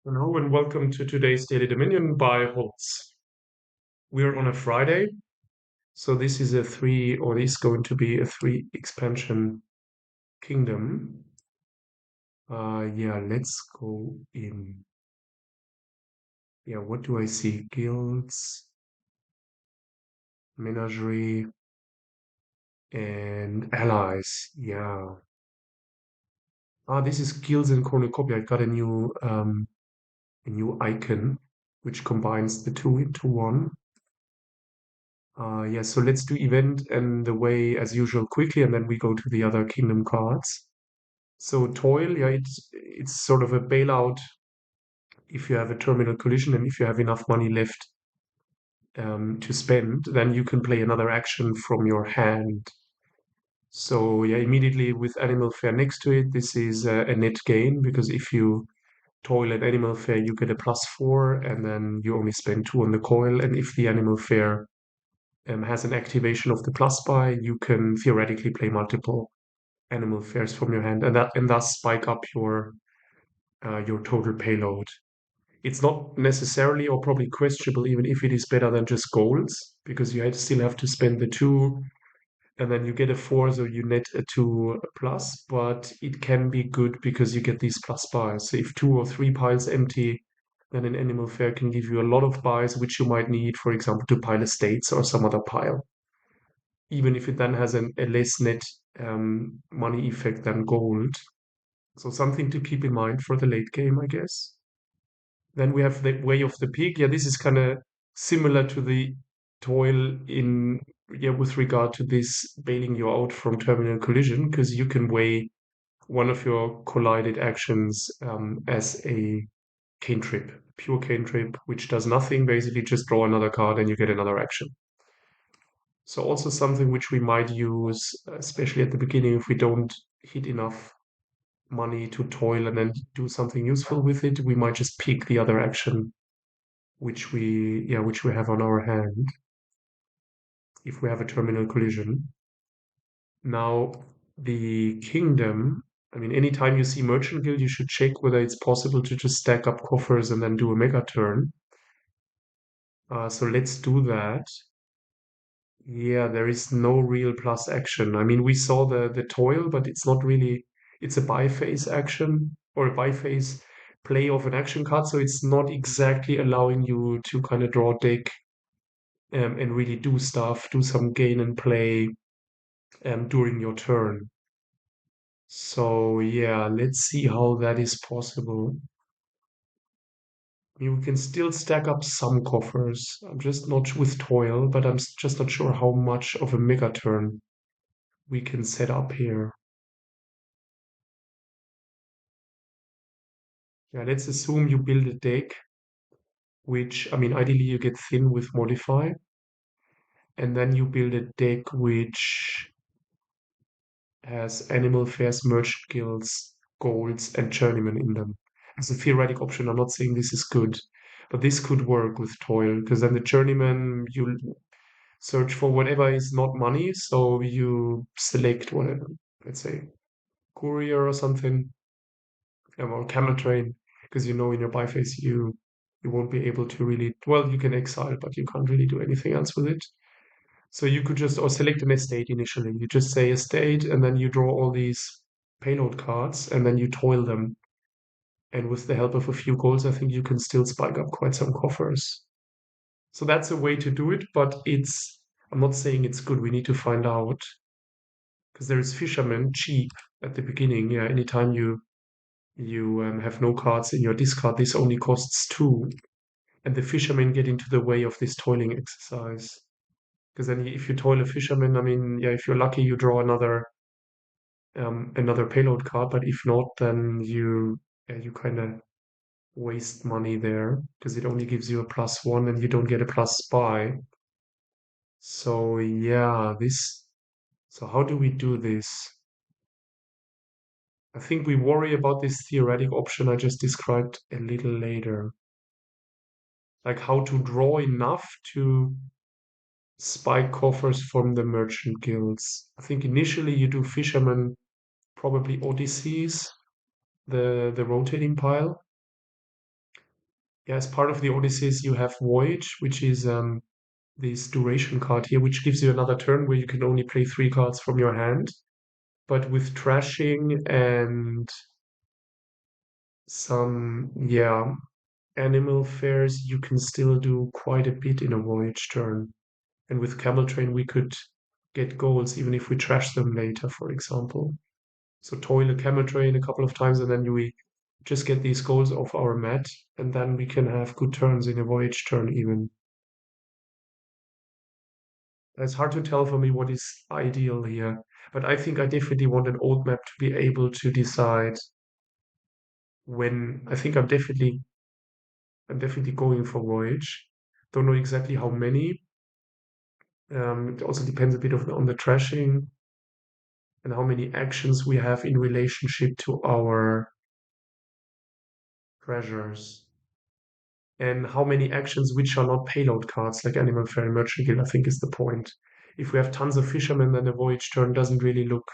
Hello and welcome to today's Daily Dominion by Holtz. We're on a Friday, so this is going to be a three expansion kingdom. Yeah, let's go in. Yeah, what do I see? Guilds, Menagerie, and allies. Yeah. This is guilds and cornucopia. I got a new icon which combines the two into one. Yeah, so let's do event and the way as usual quickly, and then we go to the other kingdom cards. So toil, yeah, it's sort of a bailout if you have a terminal collision and if you have enough money left to spend, then you can play another action from your hand. So yeah, immediately with Animal Fair next to it, this is a net gain because if you toil at Animal Fair, you get a +4, and then you only spend 2 on the coil. And if the Animal Fair has an activation of the plus buy, you can theoretically play multiple animal fairs from your hand, and thus spike up your total payload. It's not necessarily or probably questionable even if it is better than just golds, because still have to spend the 2 and then you get a 4, so you net a 2 plus, but it can be good because you get these plus buys. So if 2 or 3 piles empty, then an animal fair can give you a lot of buys, which you might need, for example, to pile estates or some other pile, even if it then has a less net money effect than gold. So something to keep in mind for the late game, I guess. Then we have the way of the pig. Yeah, this is kind of similar to the toil in with regard to this bailing you out from terminal collision, because you can weigh one of your collided actions as a cantrip, pure cantrip, which does nothing, basically just draw another card and you get another action. So also something which we might use, especially at the beginning, if we don't hit enough money to toil and then do something useful with it, we might just pick the other action which we have on our hand if we have a terminal collision. Now the kingdom, I mean, anytime you see Merchant Guild, you should check whether it's possible to just stack up coffers and then do a mega turn. So let's do that. Yeah, there is no real plus action. I mean, we saw the toil, but it's not really, it's a biphase action or a biphase play of an action card, so it's not exactly allowing you to kind of draw deck and really do stuff, do some gain and play during your turn. So yeah, let's see how that is possible. You can still stack up some coffers. I'm just not with toil, but just not sure how much of a mega turn we can set up here. Yeah, let's assume you build a deck, which, I mean, ideally you get thin with modify, and then you build a deck which has animal fairs, merchant guilds, golds, and journeyman in them. As a theoretic option, I'm not saying this is good, but this could work with toil, because then the journeyman, you search for whatever is not money, so you select whatever, let's say, courier or something, or camel train, because you know in your biface you won't be able to really, well, you can exile, but you can't really do anything else with it. So you could just, or select an estate initially. You just say estate, and then you draw all these payload cards, and then you toil them. And with the help of a few golds, I think you can still spike up quite some coffers. So that's a way to do it, but I'm not saying it's good. We need to find out. Because there is fisherman cheap at the beginning. Yeah, anytime you have no cards in your discard, this only costs 2. And the fishermen get into the way of this toiling exercise. Because then if you toil a fisherman, I mean, yeah, if you're lucky, you draw another payload card, but if not, then you kind of waste money there because it only gives you a +1 and you don't get a plus buy. So yeah, so how do we do this? I think we worry about this theoretic option I just described a little later. Like how to draw enough to spike coffers from the merchant guilds. I think initially you do fishermen, probably Odysseys, the rotating pile. Yeah, as part of the Odysseys, you have Voyage, which is this duration card here, which gives you another turn where you can only play 3 cards from your hand. But with trashing and some, yeah, animal fairs, you can still do quite a bit in a Voyage turn. And with Camel Train, we could get goals even if we trash them later, for example. So toil a Camel Train a couple of times, and then we just get these goals off our mat, and then we can have good turns in a Voyage turn even. It's hard to tell for me what is ideal here, but I think I definitely want an old map to be able to decide when. I think I'm definitely going for Voyage. Don't know exactly how many. It also depends a bit on the trashing and how many actions we have in relationship to our treasures. And how many actions which are not payload cards, like Animal Fair and Merchant Guild, I think is the point. If we have tons of fishermen, then the Voyage turn doesn't really look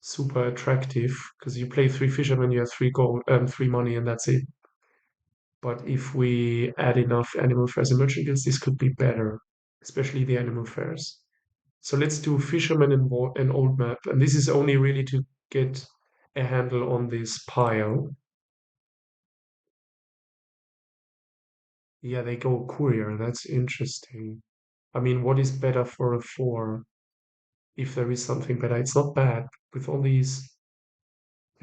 super attractive because you play 3 fishermen, you have 3 gold, 3 money, and that's it. But if we add enough Animal Fairs and Merchant Guilds, this could be better, especially the Animal Fairs. So let's do fisherman and old map, and this is only really to get a handle on this pile. Yeah, they go courier. That's interesting. I mean, what is better for a 4? If there is something better, it's not bad with all these.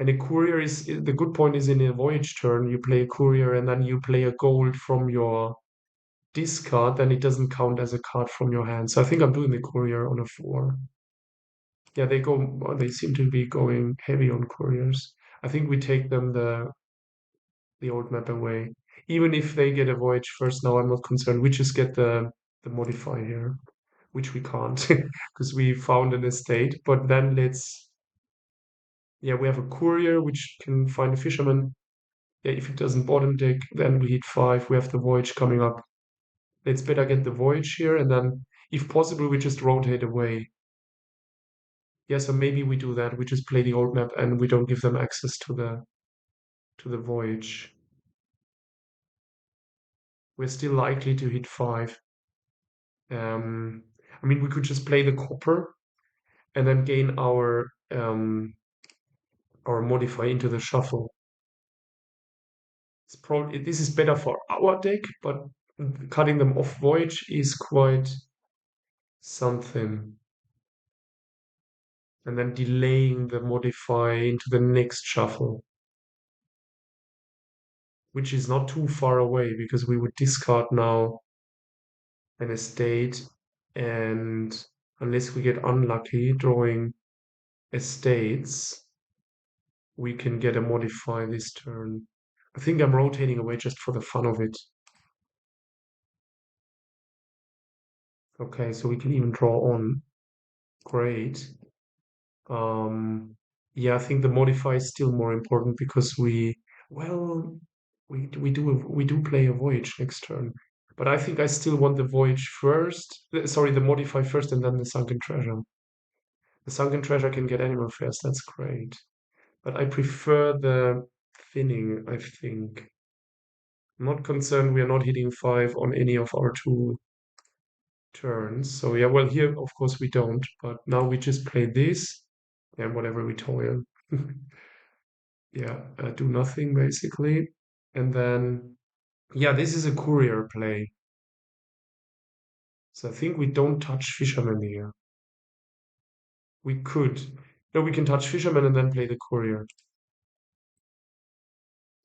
And a courier is the good point is in a voyage turn, you play a courier and then you play a gold from your discard, then it doesn't count as a card from your hand. So I think I'm doing the courier on a 4. Yeah, they seem to be going heavy on couriers. I think we take them the old map away. Even if they get a voyage first, now I'm not concerned. We just get the modify here, which we can't because we found an estate. But then yeah, we have a courier which can find a fisherman. Yeah, if it doesn't bottom deck, then we hit 5. We have the voyage coming up. Let's better get the voyage here, and then if possible, we just rotate away. Yeah, so maybe we do that. We just play the old map and we don't give them access to the voyage. We're still likely to hit 5. Um, I mean, we could just play the copper and then gain our modify into the shuffle. This is better for our deck, but cutting them off voyage is quite something. And then delaying the modify into the next shuffle, which is not too far away because we would discard now an estate, and unless we get unlucky drawing estates, we can get a modify this turn. I think I'm rotating away just for the fun of it. Okay, so we can even draw on. Great. Yeah, I think the modify is still more important because well, we do play a voyage next turn. But I think I still want the voyage first. Sorry, the modify first and then the sunken treasure. The sunken treasure can get animal fairs, that's great. But I prefer the thinning, I think. I'm not concerned we are not hitting 5 on any of our 2 turns. So yeah, well here of course we don't, but now we just play this and whatever we toil. Yeah, do nothing basically. And then yeah, this is a courier play. So I think we don't touch fisherman here. We could. No, we can touch fisherman and then play the courier.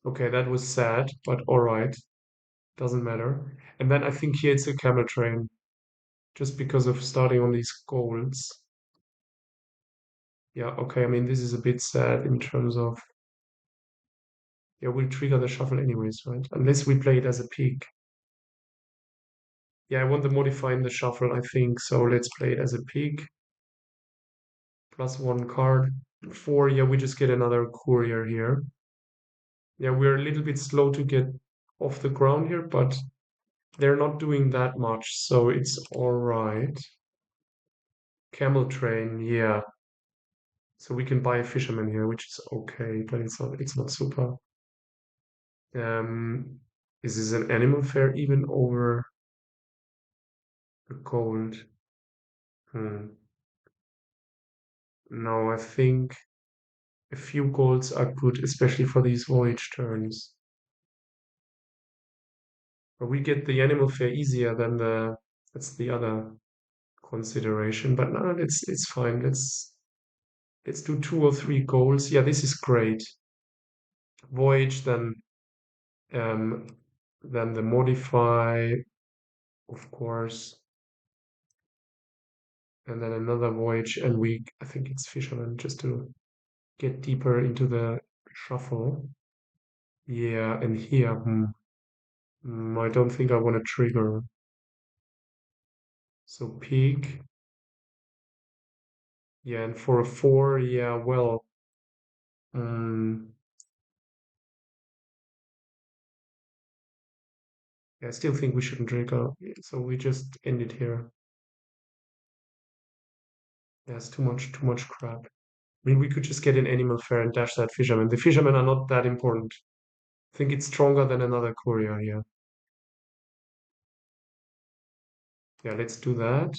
Okay, that was sad, but all right. Doesn't matter. And then I think here it's a camel train, just because of starting on these golds. Yeah, okay, I mean, this is a bit sad in terms of, yeah, we'll trigger the shuffle anyways, right? Unless we play it as a peak. Yeah, I want the modify in the shuffle, I think, so let's play it as a peak. +1 card. 4, yeah, we just get another courier here. Yeah, we're a little bit slow to get off the ground here, but they're not doing that much, so it's all right. Camel train, yeah. So we can buy a fisherman here, which is okay, but it's not super. Um, Is this an animal fair even over a gold? Hmm. No, I think a few golds are good, especially for these voyage turns. But we get the animal fair easier than that's the other consideration. But no, it's fine. Let's do 2 or 3 goals. Yeah, this is great. Voyage, um then the modify, of course, and then another voyage, and I think it's fisherman just to get deeper into the shuffle. Yeah, and here, I don't think I want to trigger. So peak, yeah, and for a 4, yeah, well, um, yeah, I still think we shouldn't trigger. So we just end it here. There's too much crap. I mean, we could just get an animal fair and dash that fisherman. The fishermen are not that important. I think it's stronger than another courier here. Yeah, let's do that.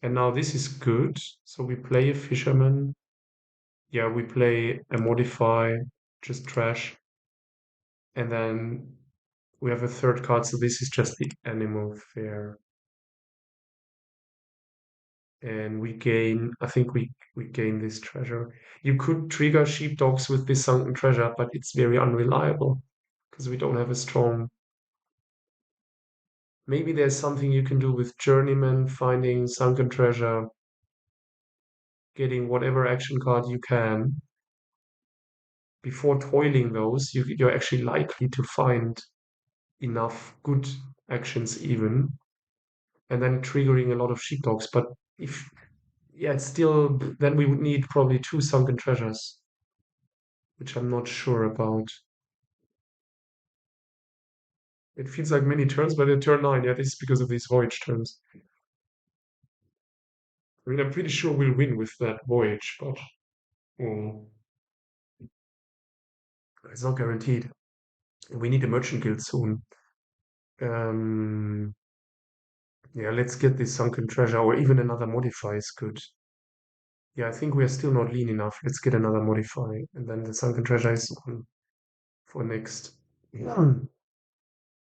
And now this is good. So we play a fisherman. Yeah, we play a modify, just trash. And then we have a third card. So this is just the animal fair. And we gain, I think we gain this treasure. You could trigger sheepdogs with this sunken treasure, but it's very unreliable because we don't have a strong. Maybe there's something you can do with journeyman, finding sunken treasure, getting whatever action card you can. Before toiling those, you're actually likely to find enough good actions even, and then triggering a lot of sheepdogs. But if yeah, it's still then we would need probably 2 sunken treasures, which I'm not sure about. It feels like many turns, but in turn 9, yeah, this is because of these voyage turns. I mean, I'm pretty sure we'll win with that voyage, but oh, it's not guaranteed. We need a merchant guild soon. Um, yeah, let's get this sunken treasure, or even another modify is good. Yeah, I think we are still not lean enough. Let's get another modify, and then the sunken treasure is on for next. Yeah.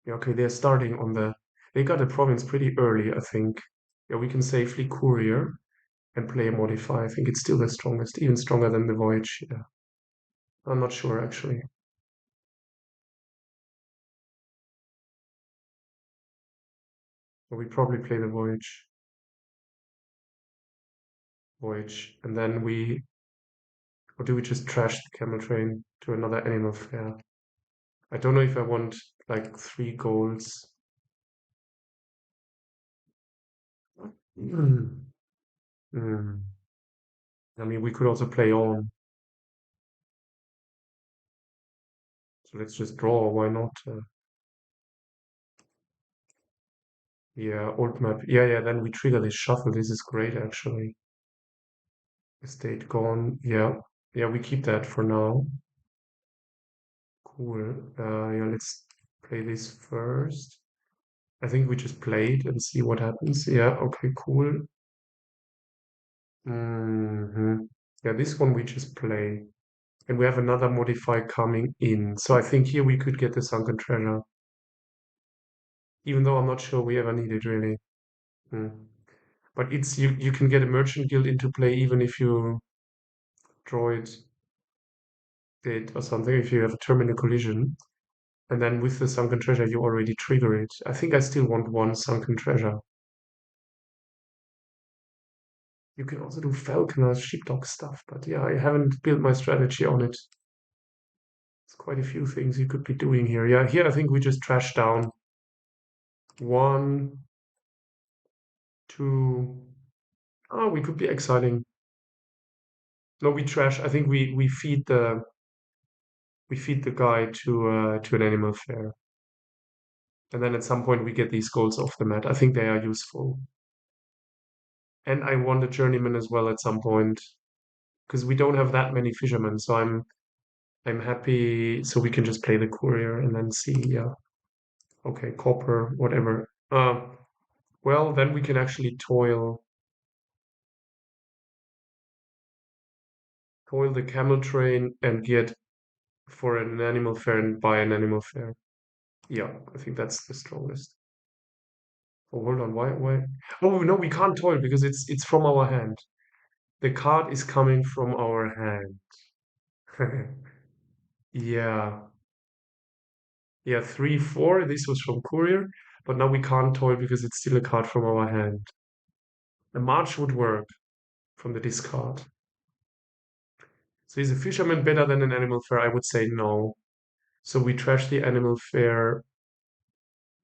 Yeah, okay, they're starting on the. They got a province pretty early, I think. Yeah, we can safely courier and play a modify. I think it's still the strongest, even stronger than the voyage. Yeah, I'm not sure actually. But we probably play the voyage, and then or do we just trash the camel train to another animal fair? I don't know if I want like 3 goals. Hmm. Hmm. I mean, we could also play on. So let's just draw. Why not? Yeah, old map. Yeah, yeah. Then we trigger this shuffle. This is great, actually. Estate gone. Yeah, yeah. We keep that for now. Cool. Yeah. Let's play this first. I think we just play it and see what happens. Yeah. Okay. Cool. Yeah. This one we just play, and we have another modify coming in. So I think here we could get the sunken treasure, even though I'm not sure we ever need it really. Hmm. But it's you can get a merchant guild into play even if you draw it or something, if you have a terminal collision. And then with the sunken treasure you already trigger it. I think I still want 1 sunken treasure. You can also do falconers, sheepdog stuff, but yeah, I haven't built my strategy on it. There's quite a few things you could be doing here. Yeah, here I think we just trash down 1, 2. Oh, we could be exiling. No, we trash. I think we feed the guy to an animal fair. And then at some point we get these goals off the mat. I think they are useful. And I want a journeyman as well at some point because we don't have that many fishermen. So I'm happy. So we can just play the courier and then see. Yeah, Okay, copper, whatever. Well, then we can actually toil the camel train and get for an animal fair and buy an animal fair. Yeah, I think that's the strongest. Oh, hold on, why? Oh no, we can't toil because it's from our hand. The card is coming from our hand. Yeah, yeah, 3, 4. This was from Courier, but now we can't toil because it's still a card from our hand. A march would work from the discard. So is a fisherman better than an animal fair? I would say no. So we trash the animal fair.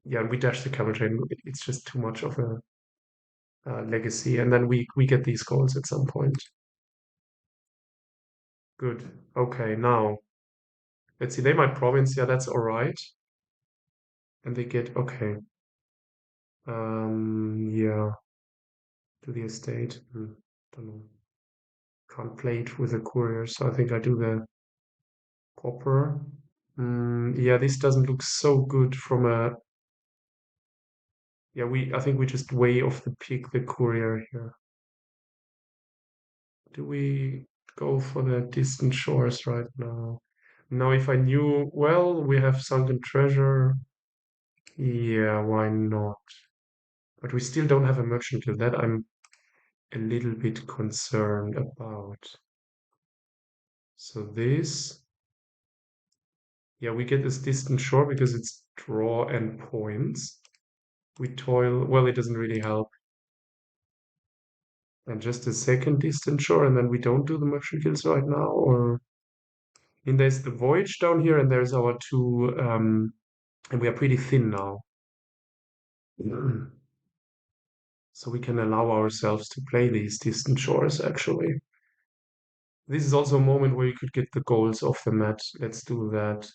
Yeah, and we dash the camel train. It's just too much of a legacy, and then we get these goals at some point. Good. Okay, now let's see. They might province. Yeah, that's all right. And they get okay. Yeah, to the estate. Don't know. Can't play it with a courier, so I think I do the copper. Yeah, this doesn't look so good from a. Yeah, I think we just way off the pick the courier here. Do we go for the distant shores right now? Now, if I knew, well, we have Sunken Treasure. Yeah, why not? But we still don't have a merchant guild. That I'm a little bit concerned about. So this, yeah, we get this distant shore because it's draw and points. We toil, well, it doesn't really help. And just a second distant shore, and then we don't do the merchant guilds right now, or I mean, there's the voyage down here, and there's our two, and we are pretty thin now. So we can allow ourselves to play these distant shores, actually. This is also a moment where you could get the goals off the mat. Let's do that.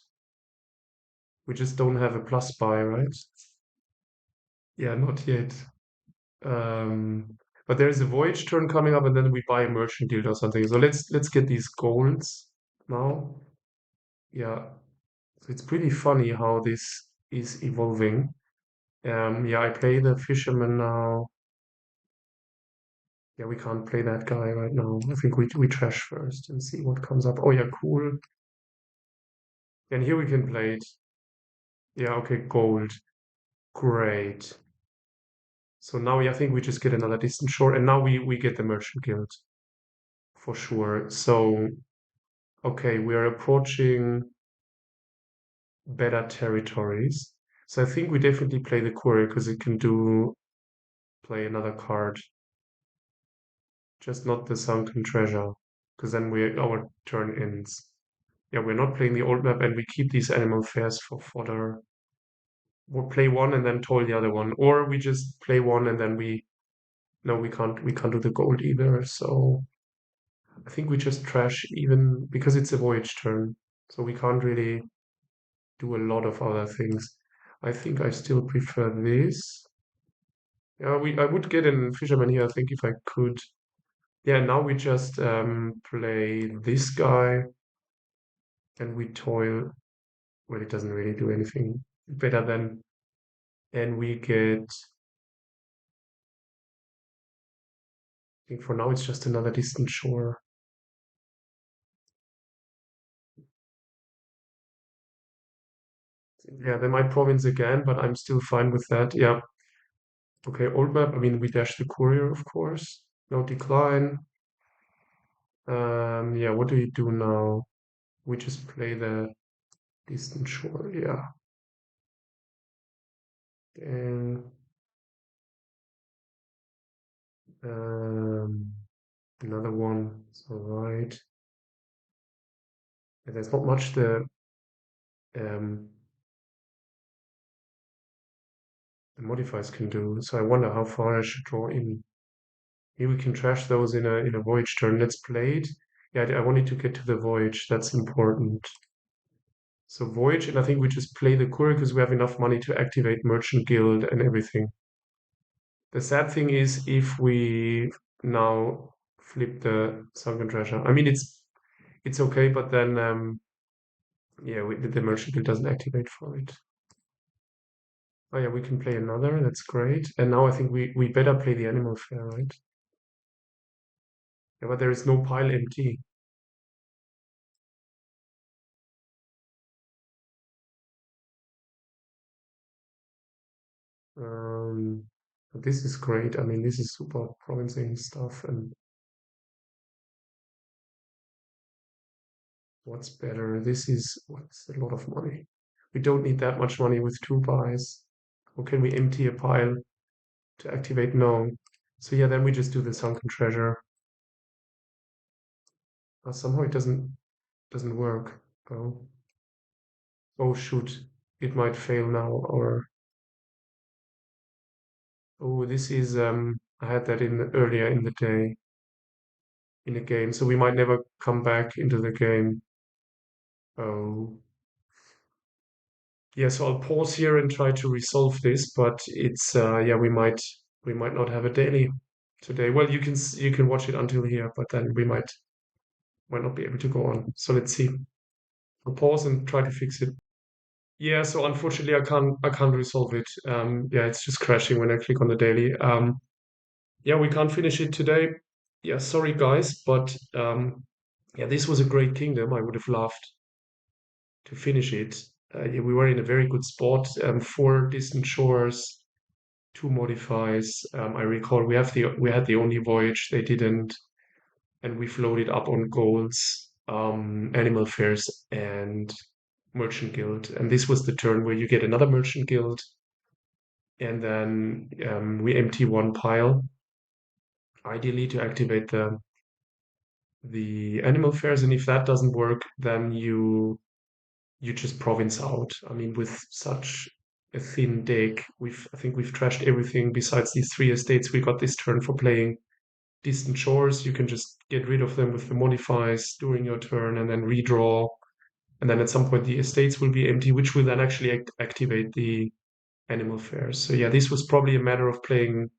We just don't have a plus buy, right? Yeah, not yet. But there's a voyage turn coming up, and then we buy a merchant guild or something. So let's get these goals now. Yeah. So it's pretty funny how this is evolving. Yeah, I play the fisherman now. Yeah, we can't play that guy right now. I think we trash first and see what comes up. Oh yeah, cool. And here we can play it. Yeah, okay, gold. Great. So now I think we just get another distant shore, and now we get the merchant guild for sure. So okay, we are approaching better territories. So I think we definitely play the Courier because it can do play another card, just not the Sunken Treasure, because then our turn ends. Yeah, we're not playing the old map, and we keep these animal fairs for fodder. We'll play one and then toil the other one, or we just play one and then we no, we can't do the gold either. So I think we just trash even because it's a voyage turn, so we can't really do a lot of other things. I think I still prefer this. Yeah, I would get a fisherman here, I think, if I could. Yeah, now we just play this guy and we toil. Well, it doesn't really do anything better than, and we get. I think for now it's just another distant shore. Yeah, they might province again, but I'm still fine with that. Yeah. Okay, old map. I mean, we dash the courier, of course. No decline. Yeah, what do you do now? We just play the distant shore. Yeah. And um, another one. It's all right. Yeah, there's not much um, the modifiers can do. So I wonder how far I should draw in. Maybe we can trash those in a voyage turn. Let's play it. Yeah, I wanted to get to the voyage. That's important. So Voyage, and I think we just play the Courier because we have enough money to activate Merchant Guild and everything. The sad thing is if we now flip the Sunken Treasure. I mean, it's okay, but then yeah, the Merchant Guild doesn't activate for it. Oh yeah, we can play another. That's great. And now I think we better play the animal fair, right? Yeah, but there is no pile empty. Um, but this is great. I mean, this is super promising stuff. And what's better? This is what's a lot of money. We don't need that much money with two buys. Or can we empty a pile to activate? No. So yeah, then we just do the sunken treasure. Somehow it doesn't work. Oh, oh shoot. It might fail now. Or oh, this is I had that in earlier in the day in the game, so we might never come back into the game. Oh. Yeah, so I'll pause here and try to resolve this, but it's yeah, we might not have a daily today. Well, you can watch it until here, but then we might not be able to go on. So let's see. I'll pause and try to fix it. Yeah, so unfortunately I can't resolve it. Yeah, it's just crashing when I click on the daily. Yeah, we can't finish it today. Yeah, sorry guys, but yeah, this was a great kingdom. I would have loved to finish it. Yeah, we were in a very good spot. Four distant shores, two modifies. I recall we had the only voyage they didn't, and we floated up on goals, animal fairs, and merchant guild. And this was the turn where you get another merchant guild, and then we empty one pile, ideally to activate the animal fairs. And if that doesn't work, then you just province out. I mean, with such a thin deck, I think we've trashed everything besides these three estates we got this turn for playing distant shores. You can just get rid of them with the modifiers during your turn and then redraw. And then at some point the estates will be empty, which will then actually activate the animal fairs. So yeah, this was probably a matter of playing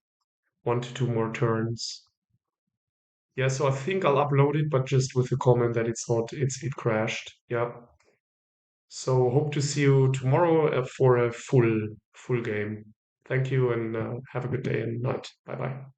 one to two more turns. Yeah, so I think I'll upload it, but just with the comment that it's not, it crashed. Yeah. So hope to see you tomorrow for a full game. Thank you and have a good day and night. Bye bye.